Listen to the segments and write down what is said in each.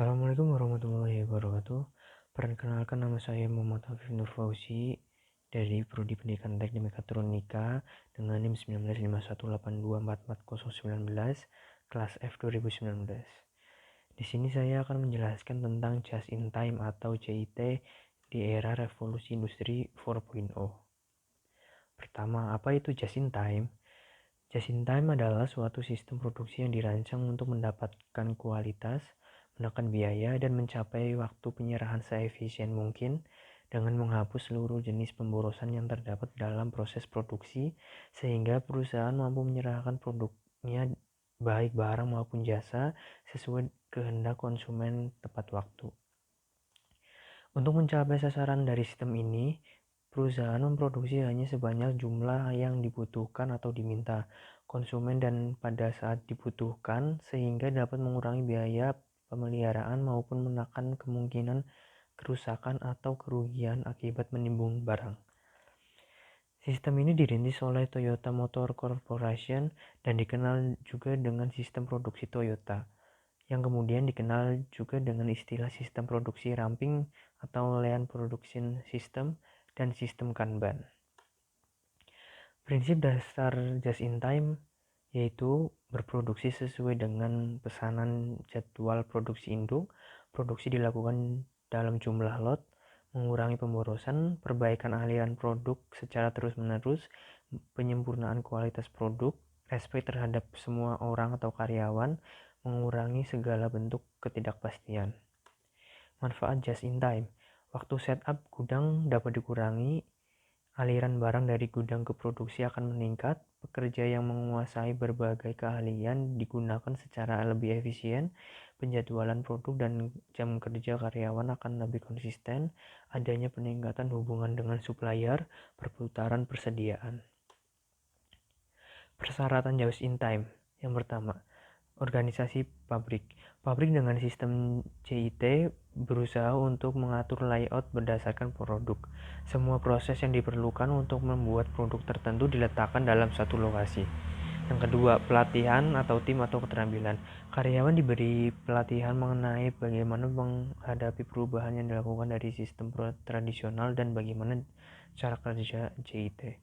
Assalamualaikum warahmatullahi wabarakatuh. Perkenalkan, nama saya Muhammad Hafif Nur Fauzi dari Prodi Pendidikan Teknik Mekatronika dengan NIM 195182444019 kelas F 2019. Di sini saya akan menjelaskan tentang Just in Time atau JIT di era revolusi industri 4.0. Pertama, apa itu Just in Time? Just in time adalah suatu sistem produksi yang dirancang untuk mendapatkan kualitas, menekan biaya, dan mencapai waktu penyerahan seefisien mungkin dengan menghapus seluruh jenis pemborosan yang terdapat dalam proses produksi sehingga perusahaan mampu menyerahkan produknya baik barang maupun jasa sesuai kehendak konsumen tepat waktu. Untuk mencapai sasaran dari sistem ini, perusahaan memproduksi hanya sebanyak jumlah yang dibutuhkan atau diminta konsumen dan pada saat dibutuhkan sehingga dapat mengurangi biaya pemeliharaan maupun menekan kemungkinan kerusakan atau kerugian akibat menimbun barang. Sistem ini dirintis oleh Toyota Motor Corporation dan dikenal juga dengan sistem produksi Toyota, yang kemudian dikenal juga dengan istilah sistem produksi ramping atau Lean Production System dan sistem Kanban. Prinsip dasar just in time yaitu berproduksi sesuai dengan pesanan jadwal produksi induk, produksi dilakukan dalam jumlah lot, mengurangi pemborosan, perbaikan aliran produk secara terus-menerus, penyempurnaan kualitas produk, respek terhadap semua orang atau karyawan, mengurangi segala bentuk ketidakpastian. Manfaat just in time. Waktu setup gudang dapat dikurangi, aliran barang dari gudang ke produksi akan meningkat, pekerja yang menguasai berbagai keahlian digunakan secara lebih efisien, penjadwalan produk dan jam kerja karyawan akan lebih konsisten, adanya peningkatan hubungan dengan supplier, perputaran persediaan. Persyaratan just in time. Yang pertama, organisasi pabrik. Pabrik dengan sistem JIT berusaha untuk mengatur layout berdasarkan produk. Semua proses yang diperlukan untuk membuat produk tertentu diletakkan dalam satu lokasi. Yang kedua, pelatihan atau tim atau keterampilan. Karyawan diberi pelatihan mengenai bagaimana menghadapi perubahan yang dilakukan dari sistem tradisional dan bagaimana cara kerja JIT.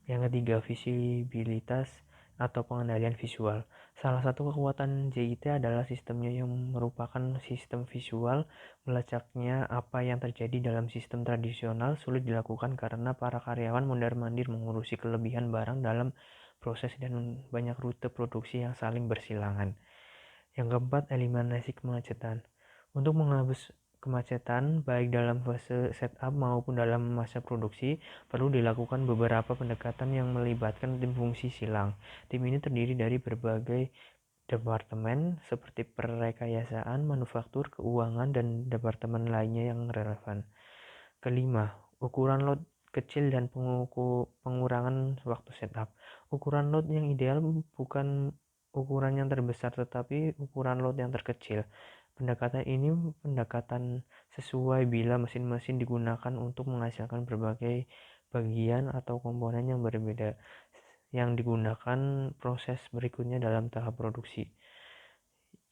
Yang ketiga, visibilitas atau pengendalian visual. Salah satu kekuatan JIT adalah sistemnya yang merupakan sistem visual. Melacaknya apa yang terjadi dalam sistem tradisional sulit dilakukan karena para karyawan mondar-mandir mengurusi kelebihan barang dalam proses dan banyak rute produksi yang saling bersilangan. Yang keempat, eliminasi kemacetan. Untuk menghapus kemacetan baik dalam fase setup maupun dalam masa produksi, perlu dilakukan beberapa pendekatan yang melibatkan tim fungsi silang. Tim ini terdiri dari berbagai departemen seperti perrekayasaan, manufaktur, keuangan, dan departemen lainnya yang relevan. Kelima, ukuran lot kecil dan pengurangan waktu setup. Ukuran lot yang ideal bukan ukuran yang terbesar tetapi ukuran lot yang terkecil. Pendekatan ini pendekatan sesuai bila mesin-mesin digunakan untuk menghasilkan berbagai bagian atau komponen yang berbeda yang digunakan proses berikutnya dalam tahap produksi.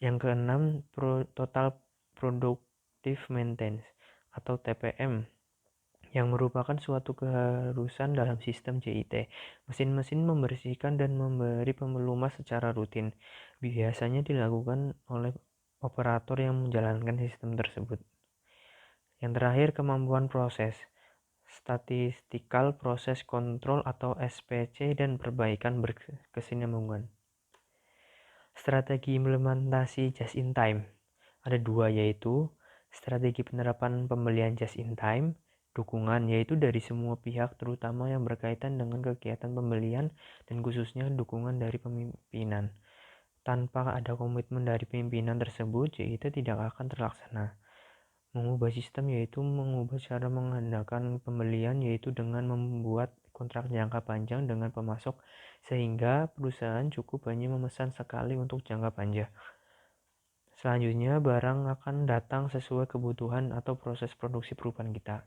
Yang keenam, Total Productive Maintenance atau TPM yang merupakan suatu keharusan dalam sistem JIT. Mesin-mesin membersihkan dan memberi pemelumas secara rutin. Biasanya dilakukan oleh operator yang menjalankan sistem tersebut. Yang terakhir, kemampuan proses. Statistical Process Control atau SPC dan perbaikan berkesinambungan. Strategi implementasi just in time. Ada dua, yaitu strategi penerapan pembelian just in time, dukungan yaitu dari semua pihak terutama yang berkaitan dengan kegiatan pembelian dan khususnya dukungan dari pemimpinan. Tanpa ada komitmen dari pimpinan tersebut, JIT tidak akan terlaksana. Mengubah sistem yaitu mengubah cara mengandalkan pembelian yaitu dengan membuat kontrak jangka panjang dengan pemasok sehingga perusahaan cukup hanya memesan sekali untuk jangka panjang. Selanjutnya, barang akan datang sesuai kebutuhan atau proses produksi perubahan kita.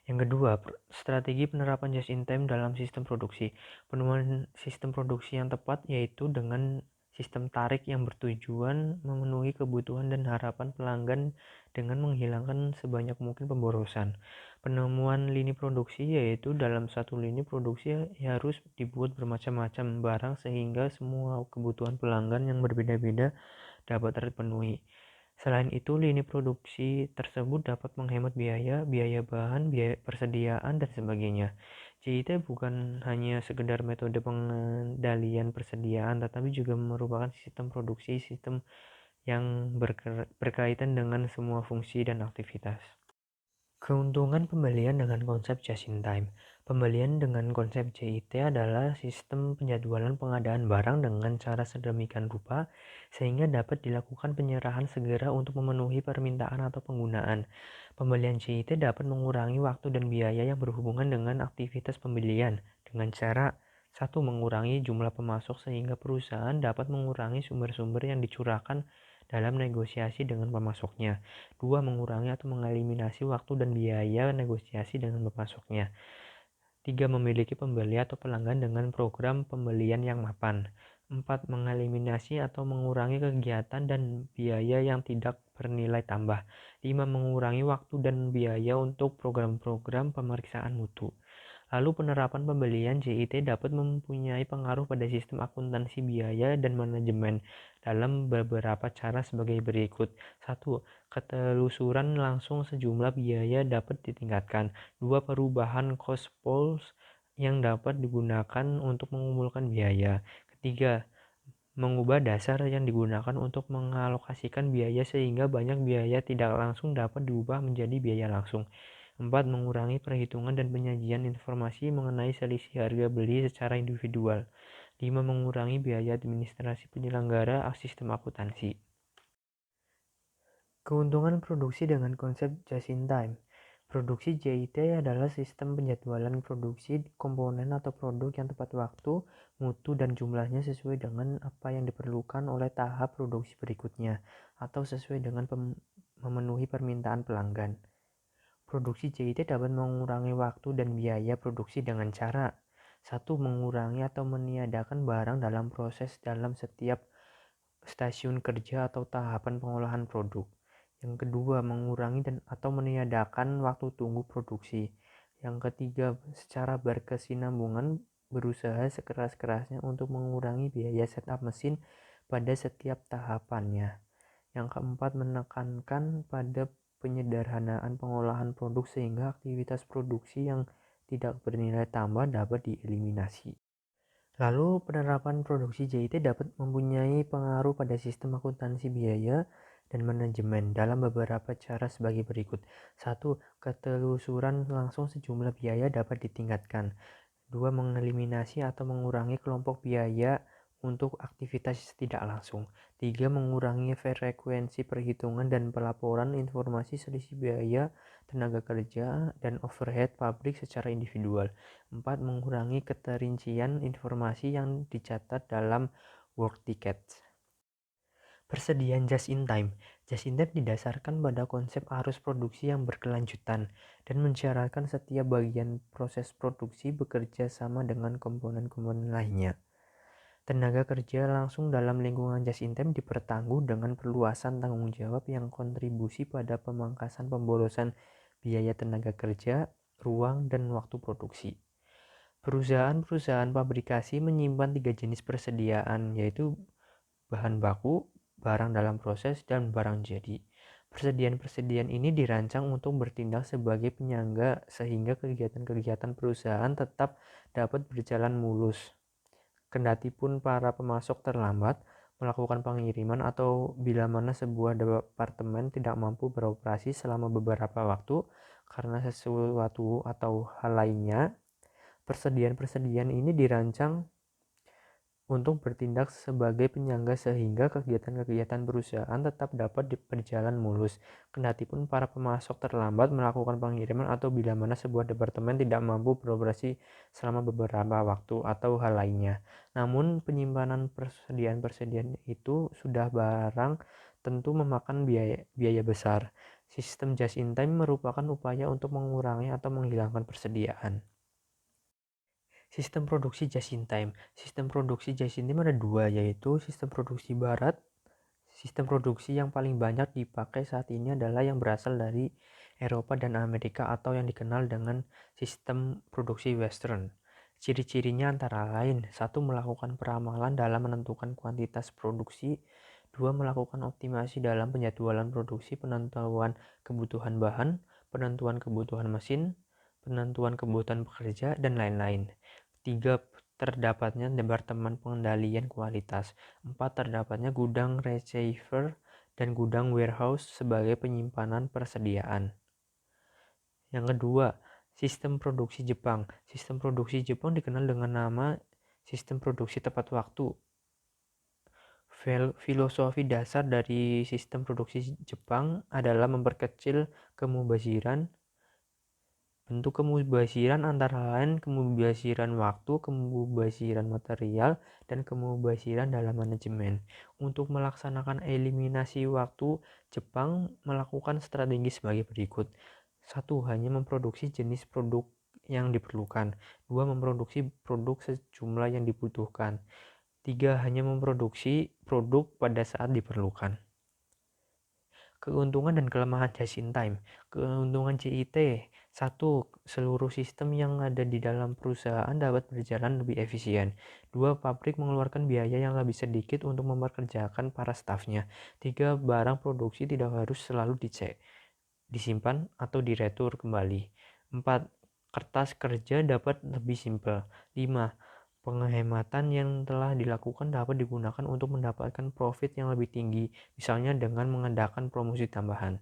Yang kedua, strategi penerapan just in time dalam sistem produksi. Penemuan sistem produksi yang tepat yaitu dengan sistem tarik yang bertujuan memenuhi kebutuhan dan harapan pelanggan dengan menghilangkan sebanyak mungkin pemborosan. Penemuan lini produksi yaitu dalam satu lini produksi harus dibuat bermacam-macam barang sehingga semua kebutuhan pelanggan yang berbeda-beda dapat terpenuhi. Selain itu, lini produksi tersebut dapat menghemat biaya, biaya bahan, biaya persediaan, dan sebagainya. JIT bukan hanya sekedar metode pengendalian persediaan, tetapi juga merupakan sistem produksi, sistem yang berkaitan dengan semua fungsi dan aktivitas. Keuntungan pembelian dengan konsep just in time. Pembelian dengan konsep JIT adalah sistem penjadwalan pengadaan barang dengan cara sedemikian rupa sehingga dapat dilakukan penyerahan segera untuk memenuhi permintaan atau penggunaan. Pembelian JIT dapat mengurangi waktu dan biaya yang berhubungan dengan aktivitas pembelian dengan cara satu, mengurangi jumlah pemasok sehingga perusahaan dapat mengurangi sumber-sumber yang dicurahkan dalam negosiasi dengan pemasoknya. 2. Mengurangi atau mengeliminasi waktu dan biaya negosiasi dengan pemasoknya. 3. Memiliki pembeli atau pelanggan dengan program pembelian yang mapan. 4. Mengeliminasi atau mengurangi kegiatan dan biaya yang tidak bernilai tambah. 5. Mengurangi waktu dan biaya untuk program-program pemeriksaan mutu. Lalu penerapan pembelian JIT dapat mempunyai pengaruh pada sistem akuntansi biaya dan manajemen dalam beberapa cara sebagai berikut. 1. Ketelusuran langsung sejumlah biaya dapat ditingkatkan. 2. Perubahan cost pools yang dapat digunakan untuk mengumpulkan biaya. Ketiga, mengubah dasar yang digunakan untuk mengalokasikan biaya sehingga banyak biaya tidak langsung dapat diubah menjadi biaya langsung. 4. Mengurangi perhitungan dan penyajian informasi mengenai selisih harga beli secara individual. 5. Mengurangi biaya administrasi penyelenggara sistem akuntansi. Keuntungan produksi dengan konsep just in time. Produksi JIT adalah sistem penjadwalan produksi komponen atau produk yang tepat waktu, mutu, dan jumlahnya sesuai dengan apa yang diperlukan oleh tahap produksi berikutnya, atau sesuai dengan memenuhi permintaan pelanggan. Produksi JIT dapat mengurangi waktu dan biaya produksi dengan cara 1. Mengurangi atau meniadakan barang dalam proses dalam setiap stasiun kerja atau tahapan pengolahan produk. Yang kedua, mengurangi dan atau meniadakan waktu tunggu produksi. Yang ketiga, secara berkesinambungan berusaha sekeras-kerasnya untuk mengurangi biaya setup mesin pada setiap tahapannya. Yang keempat, menekankan pada penyederhanaan pengolahan produk sehingga aktivitas produksi yang tidak bernilai tambah dapat dieliminasi. Lalu, penerapan produksi JIT dapat mempunyai pengaruh pada sistem akuntansi biaya dan manajemen dalam beberapa cara sebagai berikut. 1. Ketelusuran langsung sejumlah biaya dapat ditingkatkan. 2. Mengeliminasi atau mengurangi kelompok biaya untuk aktivitas tidak langsung. 3. Mengurangi frekuensi perhitungan dan pelaporan informasi selisih biaya tenaga kerja dan overhead pabrik secara individual. 4. Mengurangi keterincian informasi yang dicatat dalam work ticket. Persediaan just in time. Just in time didasarkan pada konsep arus produksi yang berkelanjutan dan mensyaratkan setiap bagian proses produksi bekerja sama dengan komponen-komponen lainnya. Tenaga kerja langsung dalam lingkungan just in time dipertangguh dengan perluasan tanggung jawab yang kontribusi pada pemangkasan pemborosan biaya tenaga kerja, ruang, dan waktu produksi. Perusahaan-perusahaan pabrikasi menyimpan 3 jenis persediaan, yaitu bahan baku, barang dalam proses, dan barang jadi. Persediaan-persediaan ini dirancang untuk bertindak sebagai penyangga sehingga kegiatan-kegiatan perusahaan tetap dapat berjalan mulus. Kendati pun para pemasok terlambat melakukan pengiriman atau bila mana sebuah departemen tidak mampu beroperasi selama beberapa waktu karena sesuatu atau hal lainnya, persediaan-persediaan ini dirancang untuk bertindak sebagai penyangga sehingga kegiatan-kegiatan perusahaan tetap dapat berjalan mulus. Kendati pun para pemasok terlambat melakukan pengiriman atau bila mana sebuah departemen tidak mampu beroperasi selama beberapa waktu atau hal lainnya. Namun penyimpanan persediaan-persediaan itu sudah barang tentu memakan biaya besar. Sistem just in time merupakan upaya untuk mengurangi atau menghilangkan persediaan. Sistem produksi just in time. Sistem produksi just in time ada dua, yaitu sistem produksi barat. Sistem produksi yang paling banyak dipakai saat ini adalah yang berasal dari Eropa dan Amerika atau yang dikenal dengan sistem produksi western. Ciri-cirinya antara lain, satu, melakukan peramalan dalam menentukan kuantitas produksi, dua, melakukan optimasi dalam penjadwalan produksi, penentuan kebutuhan bahan, penentuan kebutuhan mesin, penentuan kebutuhan pekerja, dan lain-lain. Tiga, terdapatnya departemen pengendalian kualitas. 4. Terdapatnya gudang receiver dan gudang warehouse sebagai penyimpanan persediaan. Yang kedua, sistem produksi Jepang. Sistem produksi Jepang dikenal dengan nama sistem produksi tepat waktu. Filosofi dasar dari sistem produksi Jepang adalah memperkecil kemubaziran. Bentuk kemubaziran antara lain kemubaziran waktu, kemubaziran material, dan kemubaziran dalam manajemen. Untuk melaksanakan eliminasi waktu, Jepang melakukan strategi sebagai berikut. 1. Hanya memproduksi jenis produk yang diperlukan. 2. Memproduksi produk sejumlah yang dibutuhkan. 3. Hanya memproduksi produk pada saat diperlukan. Keuntungan dan kelemahan just in time. Keuntungan JIT: 1. Seluruh sistem yang ada di dalam perusahaan dapat berjalan lebih efisien. 2. Pabrik mengeluarkan biaya yang lebih sedikit untuk memperkerjakan para stafnya. 3. Barang produksi tidak harus selalu dicek, disimpan, atau diretur kembali. 4. Kertas kerja dapat lebih simpel. 5. Penghematan yang telah dilakukan dapat digunakan untuk mendapatkan profit yang lebih tinggi, misalnya dengan mengadakan promosi tambahan.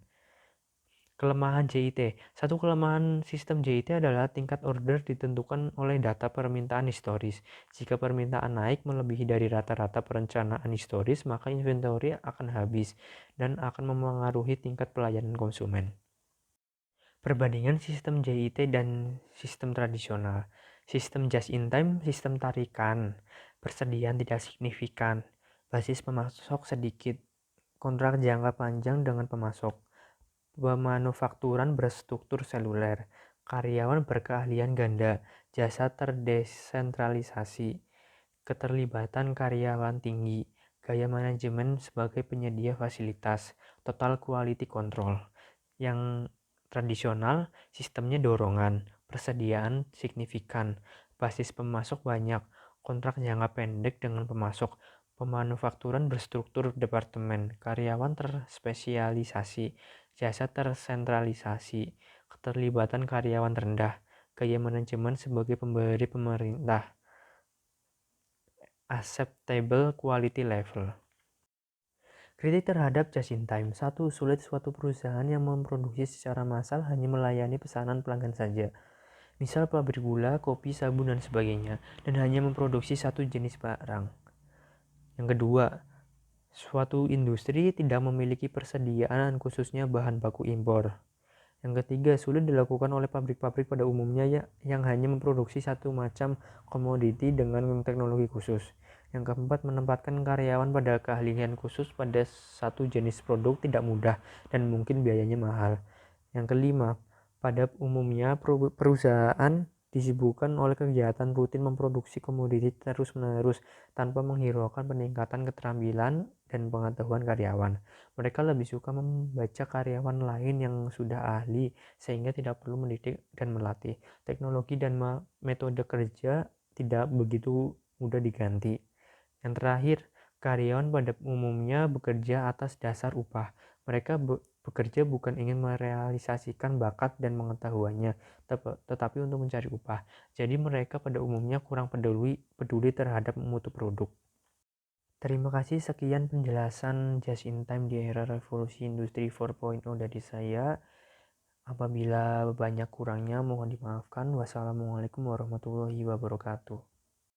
Kelemahan JIT. Satu kelemahan sistem JIT adalah tingkat order ditentukan oleh data permintaan historis. Jika permintaan naik melebihi dari rata-rata perencanaan historis, maka inventory akan habis dan akan memengaruhi tingkat pelayanan konsumen. Perbandingan sistem JIT dan sistem tradisional. Sistem just in time, sistem tarikan, persediaan tidak signifikan, basis pemasok sedikit, kontrak jangka panjang dengan pemasok, pemanufakturan berstruktur seluler, karyawan berkeahlian ganda, jasa terdesentralisasi, keterlibatan karyawan tinggi, gaya manajemen sebagai penyedia fasilitas, total quality control. Yang tradisional, sistemnya dorongan, persediaan signifikan, basis pemasok banyak, kontrak jangka pendek dengan pemasok, pemanufakturan berstruktur departemen, karyawan terspesialisasi, jasa tersentralisasi, keterlibatan karyawan rendah, gaya manajemen sebagai pemberi pemerintah, acceptable quality level. Kritik terhadap just in time. 1. Sulit suatu perusahaan yang memproduksi secara massal hanya melayani pesanan pelanggan saja. Misal pabrik gula, kopi, sabun, dan sebagainya, dan hanya memproduksi satu jenis barang. Yang kedua, suatu industri tidak memiliki persediaan khususnya bahan baku impor. Yang ketiga, sulit dilakukan oleh pabrik-pabrik pada umumnya yang hanya memproduksi satu macam komoditi dengan teknologi khusus. Yang keempat, menempatkan karyawan pada keahlian khusus pada satu jenis produk tidak mudah dan mungkin biayanya mahal. Yang kelima, pada umumnya perusahaan disibukkan oleh kegiatan rutin memproduksi komoditi terus-menerus tanpa menghiraukan peningkatan keterampilan dan pengetahuan karyawan. Mereka lebih suka membaca karyawan lain yang sudah ahli sehingga tidak perlu mendidik dan melatih. Teknologi dan metode kerja tidak begitu mudah diganti. Yang terakhir, karyawan pada umumnya bekerja atas dasar upah. Mereka bekerja bukan ingin merealisasikan bakat dan pengetahuannya, tetapi untuk mencari upah. Jadi mereka pada umumnya kurang peduli terhadap mutu produk. Terima kasih, sekian penjelasan just in time di era revolusi industri 4.0 dari saya. Apabila banyak kurangnya mohon dimaafkan. Wassalamualaikum warahmatullahi wabarakatuh.